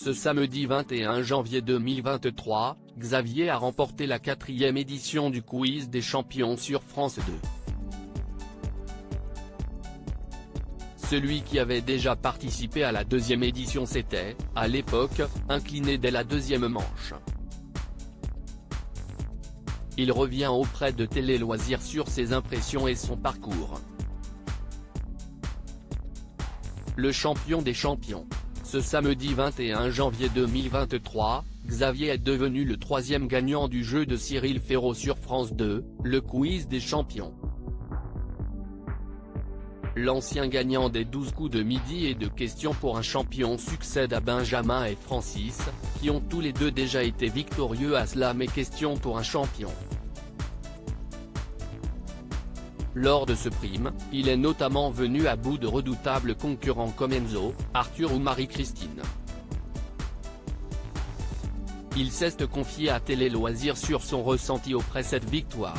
Ce samedi 21 janvier 2023, Xavier a remporté la 4e édition du quiz des champions sur France 2. Celui qui avait déjà participé à la 2e édition s'était, à l'époque, incliné dès la 2e manche. Il revient auprès de Télé Loisirs sur ses impressions et son parcours. Le champion des champions. Ce samedi 21 janvier 2023, Xavier est devenu le 3e gagnant du jeu de Cyril Ferraud sur France 2, le quiz des champions. L'ancien gagnant des 12 coups de midi et de questions pour un champion succède à Benjamin et Francis, qui ont tous les deux déjà été victorieux à Slam et questions pour un champion. Lors de ce prime, il est notamment venu à bout de redoutables concurrents comme Enzo, Arthur ou Marie-Christine. Il s'est confié à Télé Loisirs sur son ressenti après cette victoire.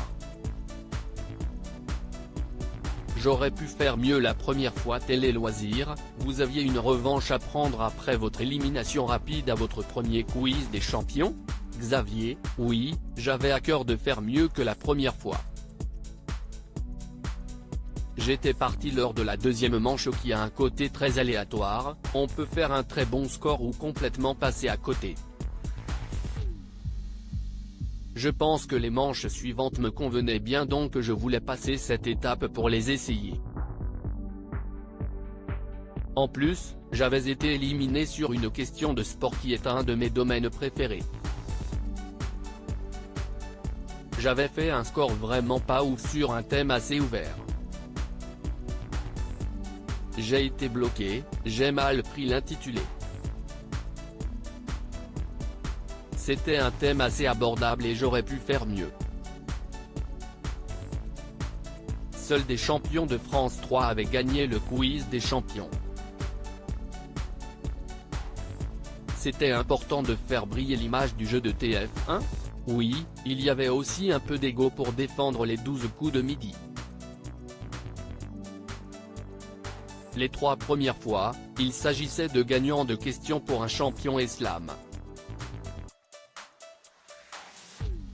J'aurais pu faire mieux la première fois. Télé Loisirs, vous aviez une revanche à prendre après votre élimination rapide à votre premier quiz des champions? Xavier, oui, j'avais à cœur de faire mieux que la première fois. J'étais parti lors de la 2e manche qui a un côté très aléatoire, on peut faire un très bon score ou complètement passer à côté. Je pense que les manches suivantes me convenaient bien, donc je voulais passer cette étape pour les essayer. En plus, j'avais été éliminé sur une question de sport qui est un de mes domaines préférés. J'avais fait un score vraiment pas ouf sur un thème assez ouvert. J'ai été bloqué, j'ai mal pris l'intitulé. C'était un thème assez abordable et j'aurais pu faire mieux. Seuls des champions de France 3 avaient gagné le quiz des champions. C'était important de faire briller l'image du jeu de TF1. Oui, il y avait aussi un peu d'ego pour défendre les 12 coups de midi. Les 3 premières fois, il s'agissait de gagnants de questions pour un champion et Slam.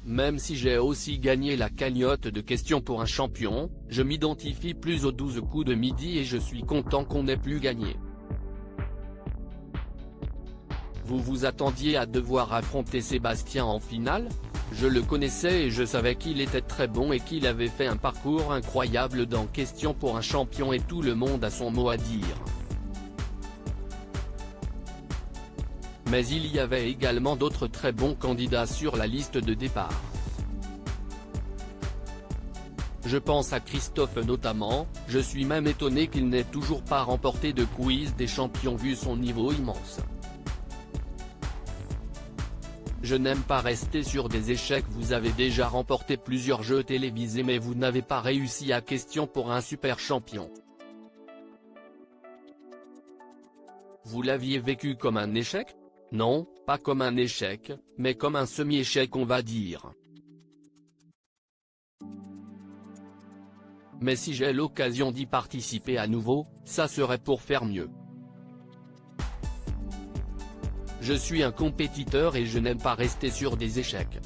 Même si j'ai aussi gagné la cagnotte de questions pour un champion, je m'identifie plus aux 12 coups de midi et je suis content qu'on n'ait plus gagné. Vous vous attendiez à devoir affronter Sébastien en finale? Je le connaissais et je savais qu'il était très bon et qu'il avait fait un parcours incroyable dans Questions pour un champion et tout le monde a son mot à dire. Mais il y avait également d'autres très bons candidats sur la liste de départ. Je pense à Christophe notamment, je suis même étonné qu'il n'ait toujours pas remporté de quiz des champions vu son niveau immense. Je n'aime pas rester sur des échecs. Vous avez déjà remporté plusieurs jeux télévisés mais vous n'avez pas réussi à Questions pour un super champion. Vous l'aviez vécu comme un échec? Non, pas comme un échec, mais comme un semi-échec on va dire. Mais si j'ai l'occasion d'y participer à nouveau, ça serait pour faire mieux. Je suis un compétiteur et je n'aime pas rester sur des échecs.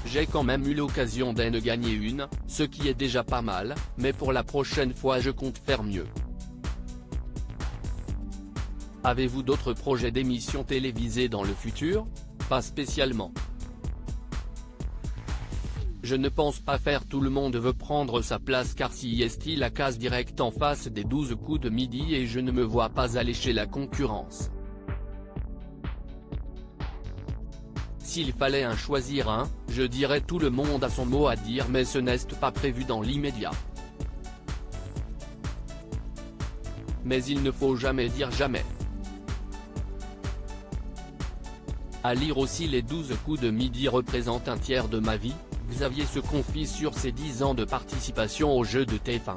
J'ai quand même eu l'occasion d'en gagner une, ce qui est déjà pas mal, mais pour la prochaine fois je compte faire mieux. Avez-vous d'autres projets d'émissions télévisées dans le futur? Pas spécialement. Je ne pense pas faire. Tout le monde veut prendre sa place car si est la case directe en face des 12 coups de midi et je ne me vois pas allécher la concurrence. S'il fallait en choisir un, je dirais tout le monde a son mot à dire mais ce n'est pas prévu dans l'immédiat. Mais il ne faut jamais dire jamais. À lire aussi, les 12 coups de midi représentent un tiers de ma vie. Xavier se confie sur ses 10 ans de participation aux Jeux de TF1.